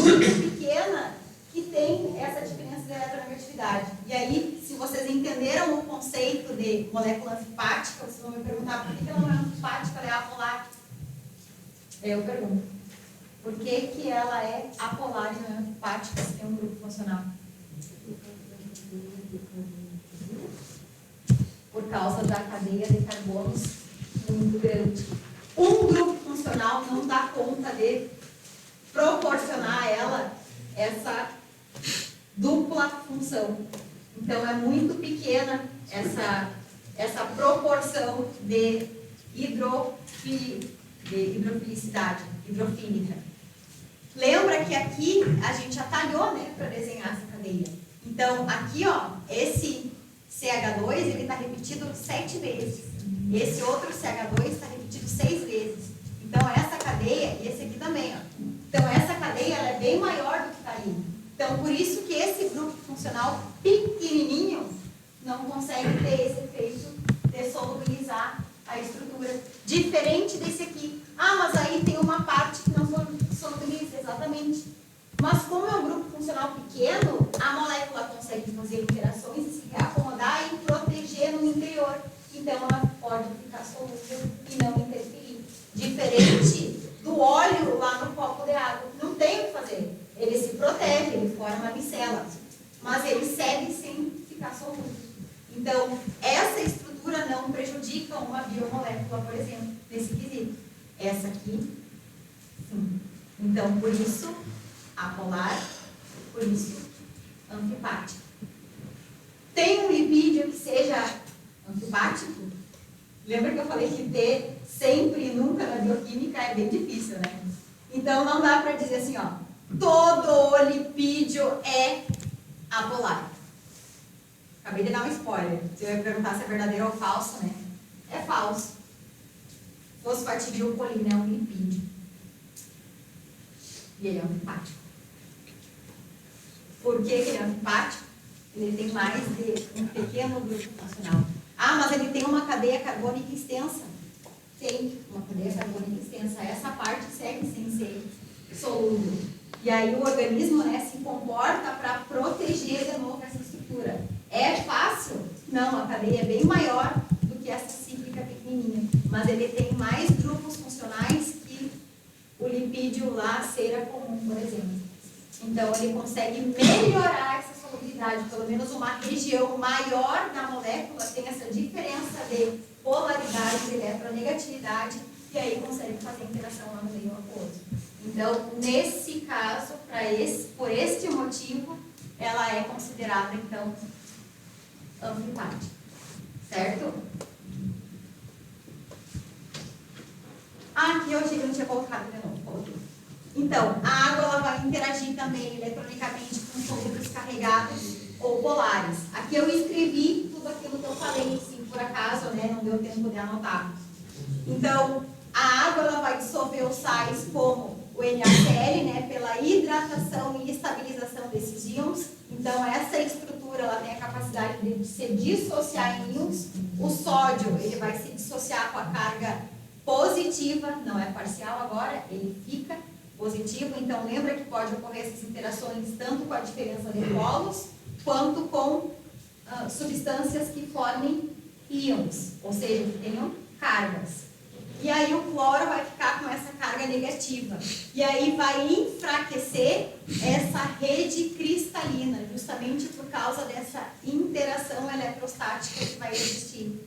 muito pequena que tem essa diferença de eletronegatividade. E aí, se vocês entenderam o conceito de molécula anfipática, vocês vão me perguntar por que ela não é anfipática, ela é apolar. Eu pergunto, por que ela é apolar e não é anfipática se tem um grupo funcional? Por causa da cadeia de carbonos muito grande. Um grupo funcional não dá conta de proporcionar a ela essa dupla função. Então, é muito pequena essa proporção de hidrofilicidade, hidrofílica. Lembra que aqui a gente atalhou, né, para desenhar essa cadeia. Então, aqui, ó, esse CH2, ele está repetido 7 vezes. Esse outro CH2 está repetido 6 vezes. Então, essa cadeia, e esse aqui também, ó. Então, essa cadeia, ela é bem maior do que está ali. Então, por isso que esse grupo funcional pequenininho não consegue ter esse efeito de solubilizar a estrutura. Diferente desse aqui. Ah, mas aí tem uma parte que não solubiliza, exatamente. Mas como é um grupo funcional pequeno, a molécula consegue fazer interações e se reacomodar e proteger no interior. Então, ela pode ficar solúvel e não interferir. Diferente do óleo lá no copo de água. Não tem o que fazer. Ele se protege, ele forma micelas. Mas ele segue sem ficar solúvel. Então, essa estrutura não prejudica uma biomolécula, por exemplo, nesse quesito. Essa aqui, sim. Então, por isso, apolar, por isso, anfipático. Tem um lipídio que seja anfipático? Lembra que eu falei que ter sempre e nunca na bioquímica é bem difícil, né? Então, não dá para dizer assim, ó, todo lipídio é apolar. Acabei de dar um spoiler. Você vai perguntar se é verdadeiro ou falso, né? É falso. Fosfatidilcolina é um lipídio. E ele é anfipático. Por que ele é anfipático? Ele tem mais de um pequeno grupo funcional. Ah, mas ele tem uma cadeia carbônica extensa. Tem uma cadeia carbônica extensa. Essa parte segue sem ser solúvel. E aí o organismo, né, se comporta para proteger de novo essa estrutura. É fácil? Não, a cadeia é bem maior do que essa cíclica pequenininha. Mas ele tem mais grupos funcionais que o lipídio lá, cera comum, por exemplo. Então, ele consegue melhorar essa solubilidade. Pelo menos uma região maior da molécula tem essa diferença de polaridade, de eletronegatividade, e aí consegue fazer interação lá no meio aquoso. Então, nesse caso, por este motivo, ela é considerada, então, anfipática. Certo? Aqui eu achei que eu não tinha colocado de novo. Coloquei. Então, a água ela vai interagir também eletronicamente com solúveis carregados ou polares. Aqui eu escrevi tudo aquilo que eu falei, se por acaso, né, não deu tempo de anotar. Então, a água ela vai dissolver os sais como o NaCl, né, pela hidratação e estabilização desses íons. Então, essa estrutura ela tem a capacidade de se dissociar em íons. O sódio ele vai se dissociar com a carga positiva, não é parcial agora, ele fica positivo. Então, lembra que pode ocorrer essas interações tanto com a diferença de polos, quanto com substâncias que formem íons, ou seja, que tenham cargas. E aí o cloro vai ficar com essa carga negativa. E aí vai enfraquecer essa rede cristalina, justamente por causa dessa interação eletrostática que vai existir.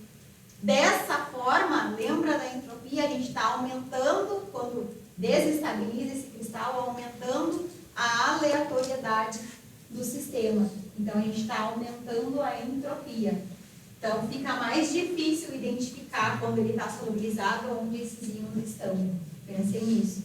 Dessa forma, lembra da entropia, a gente está aumentando, quando desestabiliza esse cristal, aumentando a aleatoriedade do sistema. Então, a gente está aumentando a entropia. Então, fica mais difícil identificar quando ele está solubilizado onde esses íons estão. Pensem nisso.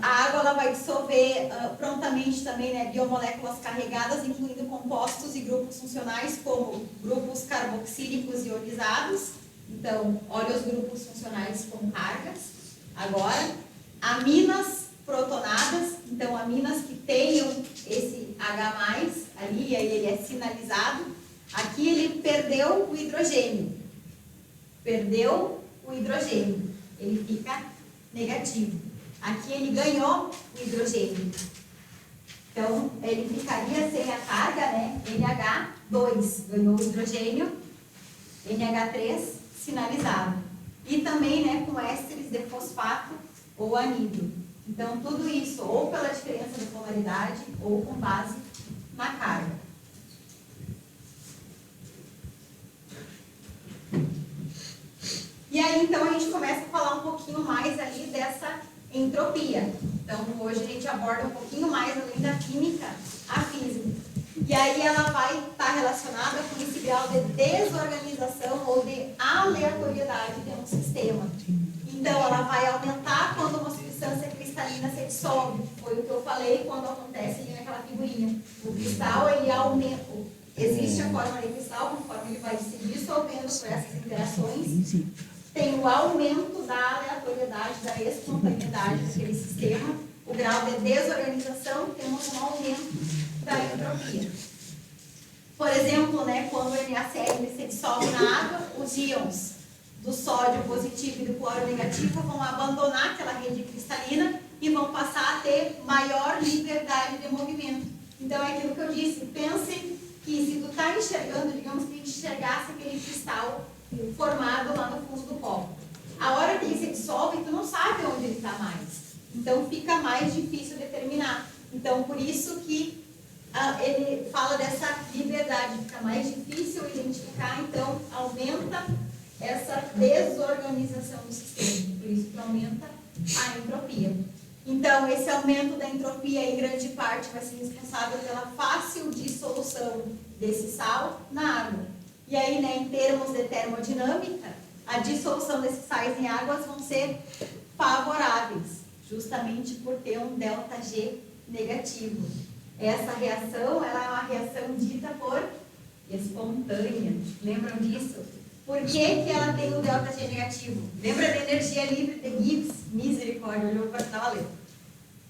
A água ela vai dissolver prontamente também, né, biomoléculas carregadas, incluindo compostos e grupos funcionais, como grupos carboxílicos ionizados. Então, olha os grupos funcionais com cargas. Agora, aminas protonadas. Então, aminas que tenham esse H+, ali, e aí ele é sinalizado. Aqui ele perdeu o hidrogênio. Perdeu o hidrogênio. Ele fica negativo. Aqui ele ganhou o hidrogênio. Então, ele ficaria sem a carga, né? NH2 ganhou o hidrogênio, NH3 sinalizado. E também, né, com ésteres de fosfato ou anidro. Então, tudo isso ou pela diferença de polaridade ou com base na carga. E aí, então, a gente começa a falar um pouquinho mais ali dessa entropia. Então, hoje a gente aborda um pouquinho mais além da química, a física. E aí ela vai estar relacionada com esse grau de desorganização ou de aleatoriedade de um sistema. Então, ela vai aumentar quando uma substância cristalina se dissolve. Foi o que eu falei quando acontece ali naquela figurinha. O cristal, ele aumenta. Existe a forma de cristal, conforme ele vai se dissolvendo por essas interações. Tem o aumento da aleatoriedade, da espontaneidade daquele sistema. O grau de desorganização, temos um aumento da entropia. Por exemplo, né, quando o NaCl se dissolve na água, os íons do sódio positivo e do cloro negativo vão abandonar aquela rede cristalina e vão passar a ter maior liberdade de movimento. Então é aquilo que eu disse, pense que se tu está enxergando, digamos que enxergasse aquele cristal formado lá no fundo do copo. A hora que ele se dissolve, tu não sabe onde ele está mais. Então fica mais difícil determinar. Então por isso que ele fala dessa liberdade, fica mais difícil identificar, então aumenta essa desorganização do sistema, por isso que aumenta a entropia. Então, esse aumento da entropia, em grande parte, vai ser responsável pela fácil dissolução desse sal na água. E aí, né, em termos de termodinâmica, a dissolução desses sais em águas vão ser favoráveis, justamente por ter um ΔG negativo. Essa reação, ela é uma reação dita por espontânea. Lembram disso? Por que que ela tem o ΔG negativo? Lembra da energia livre de Gibbs? Misericórdia, olhou para estava lendo.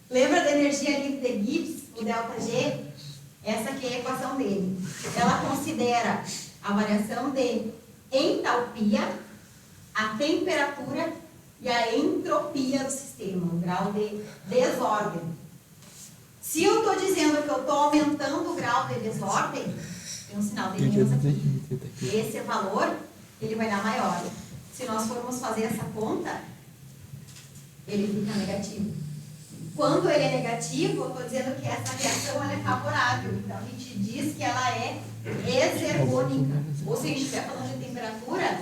Lembra da energia livre de Gibbs, o ΔG? Essa aqui é a equação dele. Ela considera a variação de entalpia, a temperatura e a entropia do sistema, o grau de desordem. Se eu estou dizendo que eu estou aumentando o grau de desordem, tem um sinal de menos aqui. Esse valor, ele vai dar maior. Se nós formos fazer essa conta, ele fica negativo. Quando ele é negativo, eu estou dizendo que essa reação ela é favorável. Então, a gente diz que ela é exergônica. Ou se a gente estiver falando de temperatura,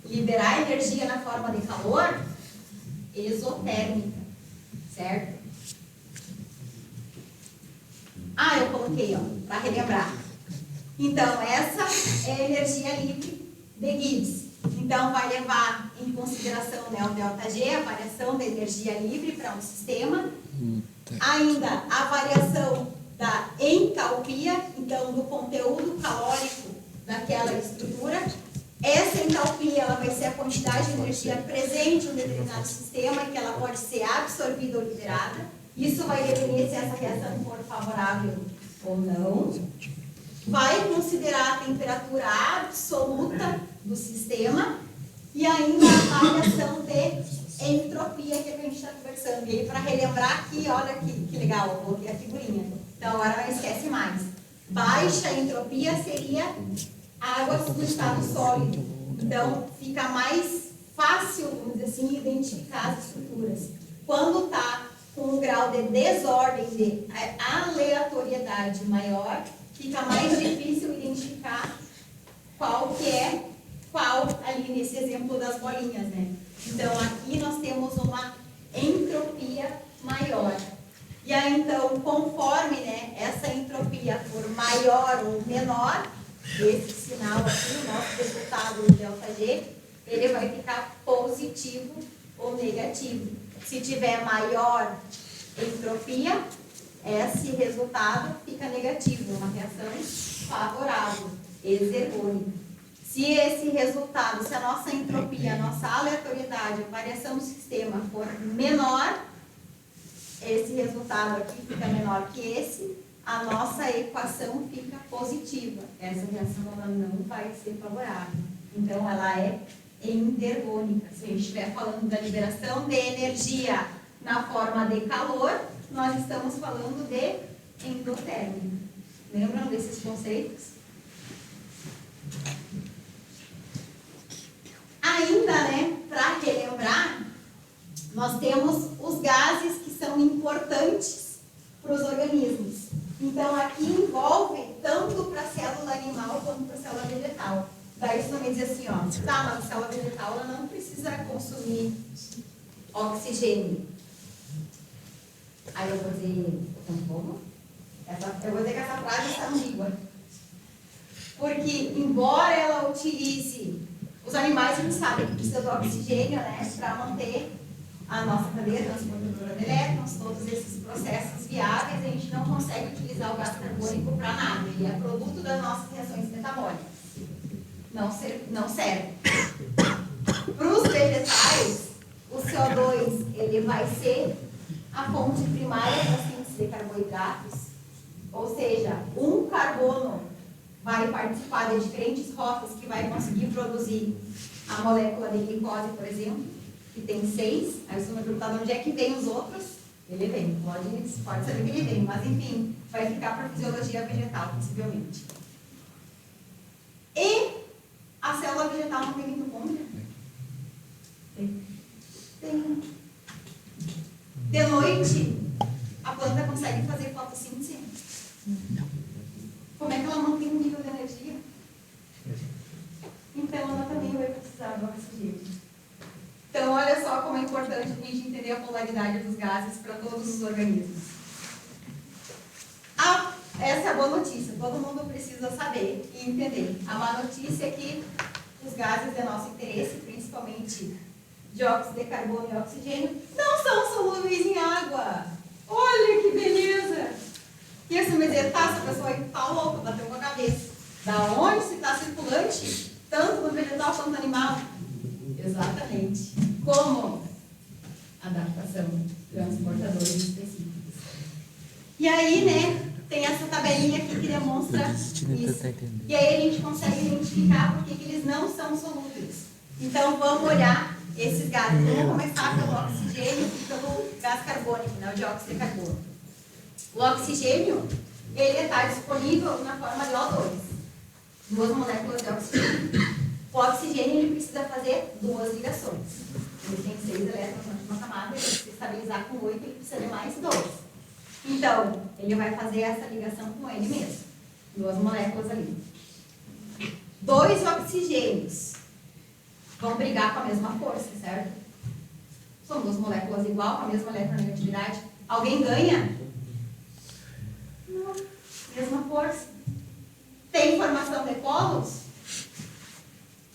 liberar energia na forma de calor, exotérmica. Certo? Eu coloquei, para relembrar. Então, essa é a energia livre de Gibbs. Então, vai levar em consideração, né, o ΔG, a variação da energia livre para um sistema. Ainda a variação da entalpia, então, do conteúdo calórico daquela estrutura. Essa entalpia, ela vai ser a quantidade de energia presente em um determinado sistema, que ela pode ser absorvida ou liberada. Isso vai definir se essa reação for favorável ou não. Vai considerar a temperatura absoluta do sistema e ainda a variação de entropia que a gente está conversando. E aí, para relembrar aqui, olha que legal, eu coloquei a figurinha. Então, agora não esquece mais. Baixa entropia seria água no estado sólido. Então, fica mais fácil, vamos dizer assim, identificar as estruturas. Quando está com um grau de desordem, de aleatoriedade maior, fica mais difícil identificar qual que é qual ali nesse exemplo das bolinhas, né? Então, aqui nós temos uma entropia maior. E aí, então, conforme, né, essa entropia for maior ou menor, esse sinal aqui, o nosso resultado do ΔG, ele vai ficar positivo ou negativo. Se tiver maior entropia, esse resultado fica negativo, uma reação favorável, exergônica. Se esse resultado, se a nossa entropia, a nossa aleatoriedade, a variação do sistema for menor, esse resultado aqui fica menor que esse, a nossa equação fica positiva. Essa reação ela não vai ser favorável. Então, ela é endergônica. Se a gente estiver falando da liberação de energia na forma de calor, nós estamos falando de endotérmico. Lembram desses conceitos? Ainda, né, para relembrar, nós temos os gases que são importantes para os organismos. Então, aqui envolve tanto para a célula animal quanto para a célula vegetal. Daí você também diz assim, ó, tá, mas a célula vegetal ela não precisa consumir oxigênio. Aí eu vou dizer, como? Eu vou dizer que essa frase está ambígua. Porque, embora ela utilize, os animais, a gente sabe que precisa do oxigênio, né, para manter a nossa cadeia transportadora de elétrons, todos esses processos viáveis, a gente não consegue utilizar o gás carbônico para nada. Ele é produto das nossas reações metabólicas. Não serve. Para os vegetais, o CO2 ele vai ser a fonte primária da síntese de carboidratos, ou seja, um carbono vai participar de diferentes rotas que vai conseguir produzir a molécula de glicose, por exemplo, que tem 6. Aí você vai perguntar de onde é que vem os outros. Ele vem, pode saber que ele vem, mas enfim, vai ficar para a fisiologia vegetal, possivelmente. E a célula vegetal não tem mitocôndria? Tem. De noite, a planta consegue fazer fotossíntese? Não. Como é que ela mantém um nível de energia? Então, ela também vai precisar do oxigênio. Então, olha só como é importante a gente entender a polaridade dos gases para todos os organismos. Essa é a boa notícia, todo mundo precisa saber e entender. A má notícia é que os gases de nosso interesse, principalmente dióxido de carbono e oxigênio, não são solúveis em água. Olha que beleza! E assim, me dizer, tá, essa pessoa aí tá louca, bateu com a cabeça. Da onde se está circulante, tanto no vegetal quanto no animal? Exatamente. Como? Adaptação, transportadores específicos. E aí, né, tem essa tabelinha aqui que demonstra isso. E aí a gente consegue identificar por que eles não são solúveis. Então, vamos olhar esses gases. Vamos começar pelo oxigênio e pelo gás carbônico, né, o dióxido de carbono. O oxigênio, ele está disponível na forma de O2. 2 moléculas de oxigênio. O oxigênio, ele precisa fazer 2 ligações. Ele tem 6 elétrons na última camada, ele precisa estabilizar com 8, ele precisa de mais 2. Então, ele vai fazer essa ligação com ele mesmo. 2 moléculas ali. 2 oxigênios vão brigar com a mesma força, certo? São 2 moléculas igual, com a mesma eletronegatividade. Alguém ganha? Não. Mesma força. Tem formação de polos?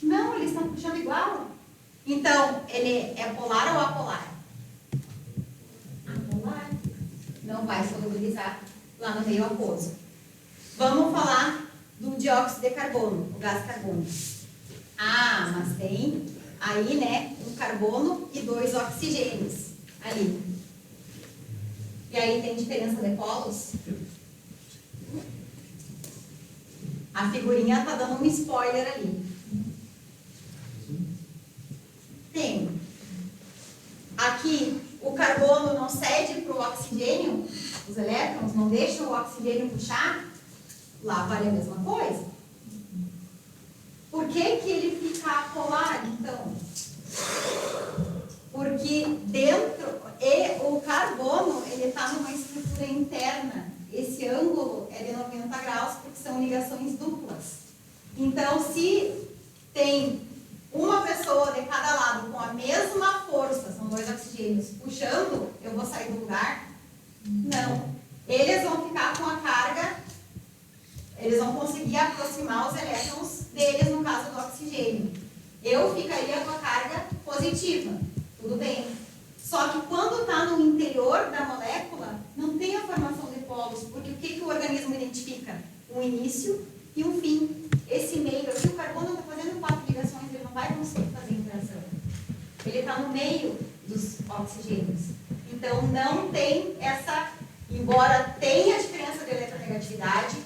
Não, eles estão puxando igual. Então, ele é polar ou apolar? Apolar. Não vai solubilizar lá no meio aquoso. Vamos falar do dióxido de carbono, o gás carbônico. Ah, mas tem aí, né, um carbono e 2 oxigênios ali. E aí tem diferença de polos? A figurinha está dando um spoiler ali. Tem. Aqui, o carbono não cede para o oxigênio, os elétrons não deixam o oxigênio puxar. Lá vale a mesma coisa. Por que ele fica apolar, então? Porque dentro, o carbono, ele está numa estrutura interna. Esse ângulo é de 90 graus, porque são ligações duplas. Então, se tem uma pessoa de cada lado com a mesma força, são 2 oxigênios, puxando, eu vou sair do lugar? Não. Eles vão ficar com a carga, eles vão conseguir aproximar os elétrons deles, no caso do oxigênio. Eu ficaria com a carga positiva, tudo bem. Só que quando está no interior da molécula, não tem a formação de polos, porque o que o organismo identifica? Um início e um fim. Esse meio aqui, o carbono está fazendo 4 ligações, ele não vai conseguir fazer interação. Ele está no meio dos oxigênios. Então, não tem essa, embora tenha a diferença de eletronegatividade,